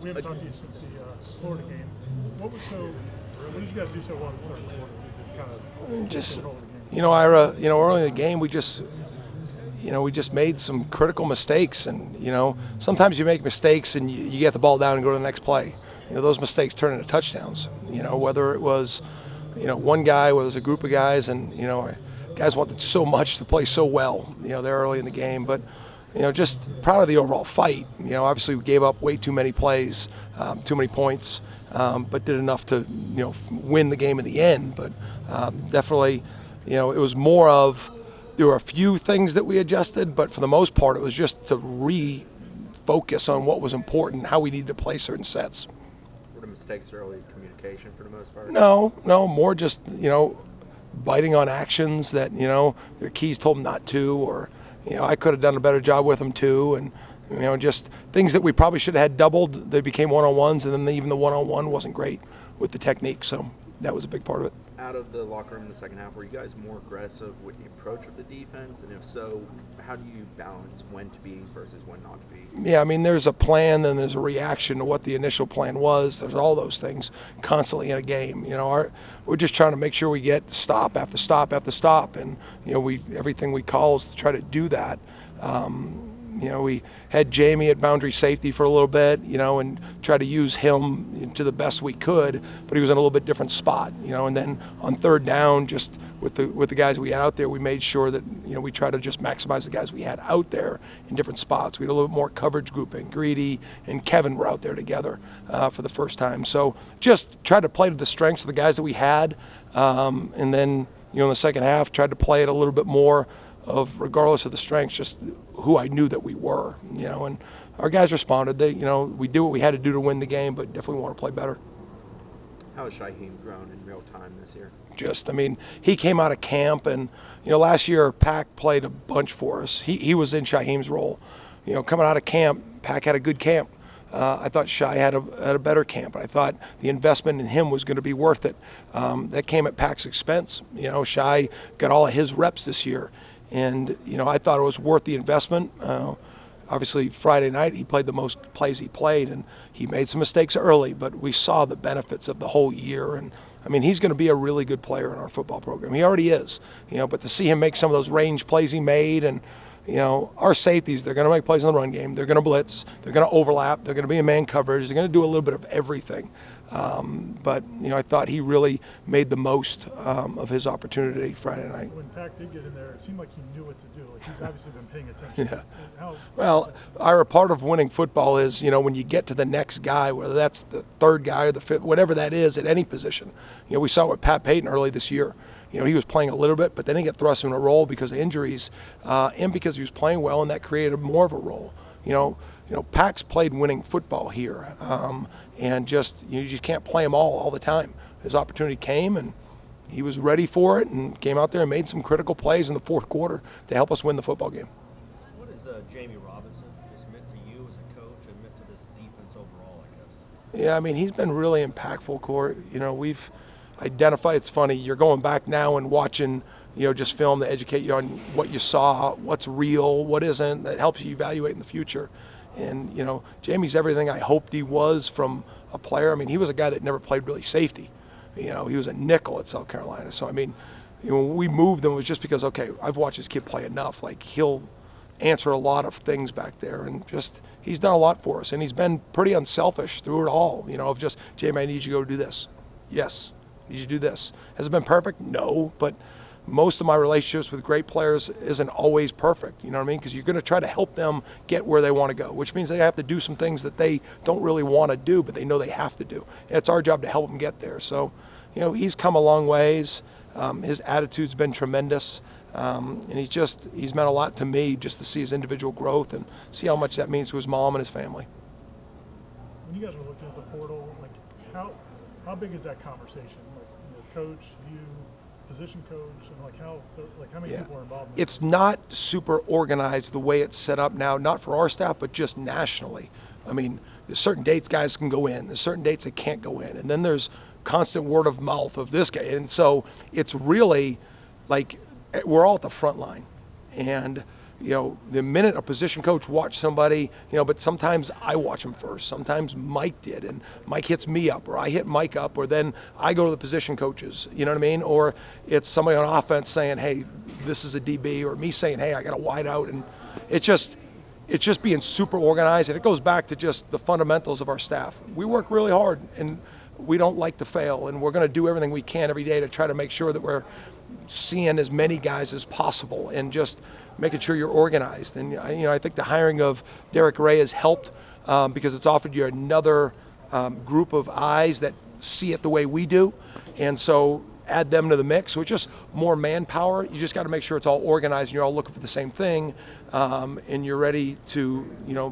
We haven't talked to you since the Florida game. What did you guys do so well in the third quarter to kind of Just, control the game? Ira, early in the game we just made some critical mistakes, and sometimes you make mistakes and you get the ball down and go to the next play. Those mistakes turn into touchdowns. Whether it was one guy, whether it was a group of guys, and guys wanted so much to play so well, there early in the game, but just proud of the overall fight. Obviously we gave up way too many plays, too many points, but did enough to win the game in the end. But definitely, it was more of, there were a few things that we adjusted, but for the most part it was just to refocus on what was important, how we needed to play certain sets. Were the mistakes early communication for the most part? No, more just biting on actions that their keys told them not to, or I could have done a better job with them too, and just things that we probably should have had doubled. They became one-on-ones, and then even the one-on-one wasn't great with the technique, so that was a big part of it. Out of the locker room in the second half, were you guys more aggressive with the approach of the defense? And if so, how do you balance when to be versus when not to be? Yeah, there's a plan, then there's a reaction to what the initial plan was. There's all those things constantly in a game. We're just trying to make sure we get stop after stop after stop, and everything we call is to try to do that. We had Jammie at boundary safety for a little bit, and tried to use him to the best we could, but he was in a little bit different spot, and then on third down, just with the guys we had out there, we made sure that, we tried to just maximize the guys we had out there in different spots. We had a little bit more coverage grouping. Greedy and Kevin were out there together for the first time. So just tried to play to the strengths of the guys that we had, and then, in the second half, tried to play it a little bit more of, regardless of the strengths, just who I knew that we were, and our guys responded. They, we did what we had to do to win the game, but definitely want to play better. How has Shyheim grown in real time this year? He came out of camp, and, last year Pack played a bunch for us. He was in Shyheim's role. Coming out of camp, Pack had a good camp. I thought Shy had a better camp. I thought the investment in him was going to be worth it. That came at Pack's expense. Shy got all of his reps this year. And, I thought it was worth the investment. Obviously, Friday night, he played the most plays he played, and he made some mistakes early, but we saw the benefits of the whole year. And, he's going to be a really good player in our football program. He already is, but to see him make some of those range plays he made, and, our safeties, they're going to make plays in the run game. They're going to blitz. They're going to overlap. They're going to be in man coverage. They're going to do a little bit of everything. But, I thought he really made the most of his opportunity Friday night. When Pack did get in there, it seemed like he knew what to do. Like, he's obviously been paying attention. Yeah. Well, Ira, part of winning football is, when you get to the next guy, whether that's the third guy or the fifth, whatever that is at any position. We saw it with Pat Payton early this year. He was playing a little bit, but then he got thrust in a role because of injuries, and because he was playing well, and that created more of a role. Pack's played winning football here, and just you just can't play them all the time. His opportunity came, and he was ready for it, and came out there and made some critical plays in the fourth quarter to help us win the football game. What has Jammie Robinson just meant to you as a coach and meant to this defense overall, I guess? Yeah, he's been really impactful, Court. We've identified. It's funny, you're going back now and watching, just film to educate you on what you saw, what's real, what isn't. That helps you evaluate in the future. And, Jammie's everything I hoped he was from a player. He was a guy that never played really safety. He was a nickel at South Carolina. So, when we moved him, it was just because, okay, I've watched this kid play enough. Like, he'll answer a lot of things back there. And just, he's done a lot for us. And he's been pretty unselfish through it all, of just, Jammie, I need you to go do this. Yes. I need you to do this. Has it been perfect? No. But most of my relationships with great players isn't always perfect, because you're going to try to help them get where they want to go, which means they have to do some things that they don't really want to do, but they know they have to do. And it's our job to help them get there. So, he's come a long ways. His attitude's been tremendous. And he's meant a lot to me, just to see his individual growth and see how much that means to his mom and his family. When you guys were looking at the portal, how big is that conversation? Coach, you, position coach, and how many people are involved in that? It's not super organized the way it's set up now, not for our staff, but just nationally. There's certain dates guys can go in, there's certain dates they can't go in, and then there's constant word of mouth of this guy. And so it's really like we're all at the front line. And the minute a position coach watched somebody, but sometimes I watch them first. Sometimes Mike did, and Mike hits me up, or I hit Mike up, or then I go to the position coaches, you know what I mean? Or it's somebody on offense saying, hey, this is a DB, or me saying, hey, I got a wide out, and it's just being super organized, and it goes back to just the fundamentals of our staff. We work really hard, and we don't like to fail, and we're going to do everything we can every day to try to make sure that we're seeing as many guys as possible and just making sure you're organized. And I think the hiring of Derek Ray has helped because it's offered you another group of eyes that see it the way we do, and so add them to the mix. So it's just more manpower. You just got to make sure it's all organized and you're all looking for the same thing, and you're ready to,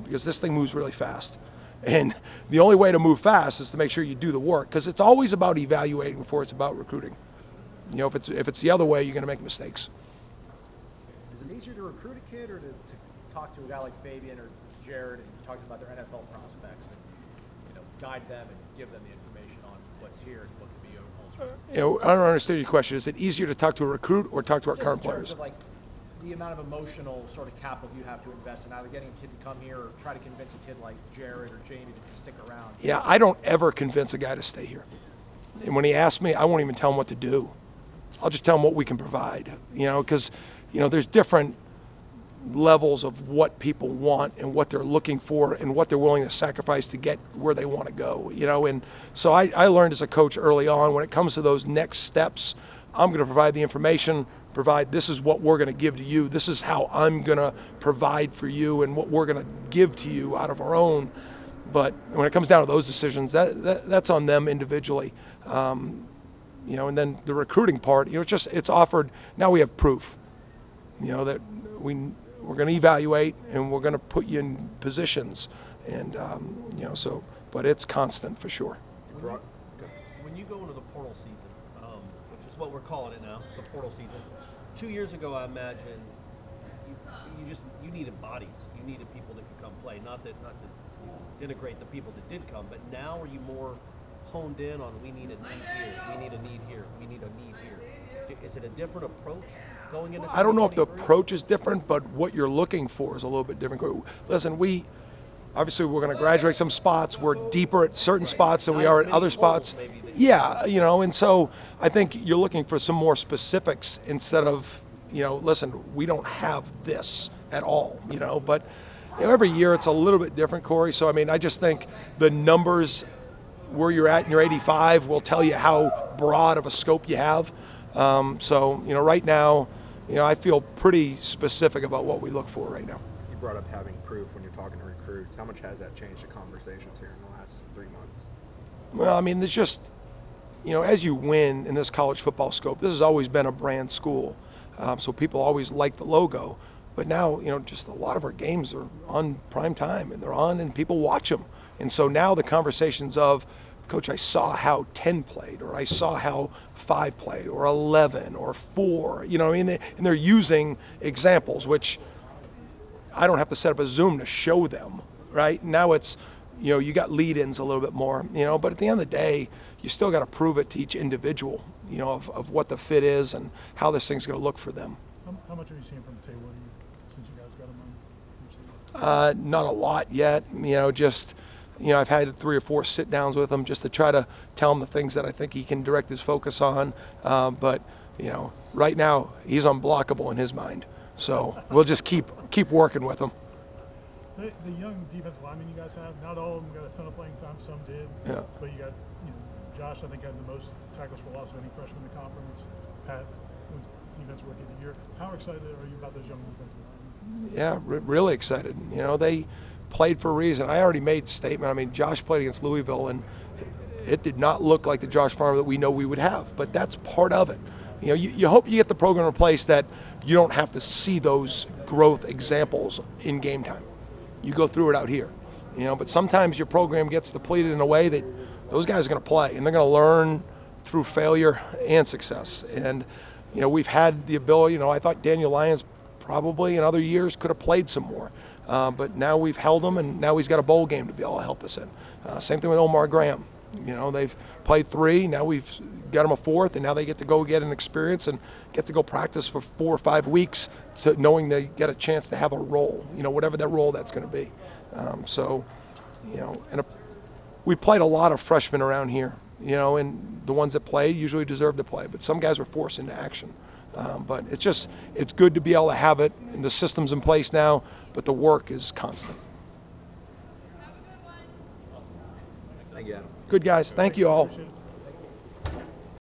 because this thing moves really fast. And the only way to move fast is to make sure you do the work, because it's always about evaluating before it's about recruiting. If it's the other way, you're going to make mistakes. Is it easier to recruit a kid or to talk to a guy like Fabian or Jared and talk to them about their NFL prospects and guide them and give them the information on what's here and what can be elsewhere? I don't understand your question. Is it easier to talk to a recruit or talk to our current players? Of the amount of emotional sort of capital you have to invest in either getting a kid to come here or try to convince a kid like Jared or Jamie to stick around. Yeah, I don't ever convince a guy to stay here. And when he asks me, I won't even tell him what to do. I'll just tell him what we can provide, because, there's different levels of what people want and what they're looking for and what they're willing to sacrifice to get where they want to go, and so I learned as a coach early on, when it comes to those next steps, I'm going to provide the information, this is what we're going to give to you, this is how I'm going to provide for you and what we're going to give to you out of our own. But when it comes down to those decisions, that's on them individually. And then the recruiting part, it's offered. Now we have proof, that we're going to evaluate and we're going to put you in positions, and but it's constant for sure. When you go into the portal season, which is what we're calling it now, the portal season. 2 years ago, I imagine you needed bodies, you needed people that could come play. Not to denigrate the people that did come, but now are you more honed in on we need a need here, we need a need here, we need a need here? Is it a different approach going into? I don't know if the approach is different, but what you're looking for is a little bit different. Listen, obviously we're going to graduate some spots. We're deeper at certain spots than we are at other spots. Yeah, and so I think you're looking for some more specifics instead of, listen, we don't have this at all, but every year it's a little bit different, Corey. So, I just think the numbers where you're at in your 85 will tell you how broad of a scope you have. Right now, I feel pretty specific about what we look for right now. You brought up having proof when you're talking to recruits. How much has that changed the conversations here in the last 3 months? Well, there's just, as you win in this college football scope, this has always been a brand school. So people always like the logo. But now, just a lot of our games are on prime time, and they're on and people watch them. And so now the conversations of, Coach, I saw how 10 played, or I saw how 5 played, or 11, or 4, and they're using examples, which I don't have to set up a Zoom to show them, right? Now it's, you got lead-ins a little bit more, but at the end of the day, you still got to prove it to each individual, of what the fit is and how this thing's going to look for them. How much are you seeing from Tay Woody since you guys got him on? Not a lot yet, I've had 3 or 4 sit downs with him just to try to tell him the things that I think he can direct his focus on. But right now he's unblockable in his mind. So we'll just keep working with him. The young defensive linemen you guys have, not all of them got a ton of playing time. Some did. Yeah. But you got, Josh, I think, had the most tackles for loss of any freshman in the conference. Pat, defensive rookie of the year. How excited are you about those young defensive linemen? Yeah, really excited. They played for a reason. I already made a statement. Josh played against Louisville, and it did not look like the Josh Farmer that we know we would have, but that's part of it. You hope you get the program in place that you don't have to see those growth examples in game time. You go through it out here, but sometimes your program gets depleted in a way that those guys are going to play, and they're going to learn through failure and success. And, we've had the ability, I thought Daniel Lyons probably in other years could have played some more. But now we've held him, and now he's got a bowl game to be able to help us in. Same thing with Omar Graham. You know, they've played 3, now we've got them a 4th, and now they get to go get an experience and get to go practice for 4 or 5 weeks, to knowing they get a chance to have a role, you know, whatever that role that's going to be. So, you know, and we played a lot of freshmen around here, you know, and the ones that played usually deserve to play, but some guys were forced into action. But it's good to be able to have it, and the system's in place now, but the work is constant. Thank you, Adam. Good guys. Thank you all. Appreciate it.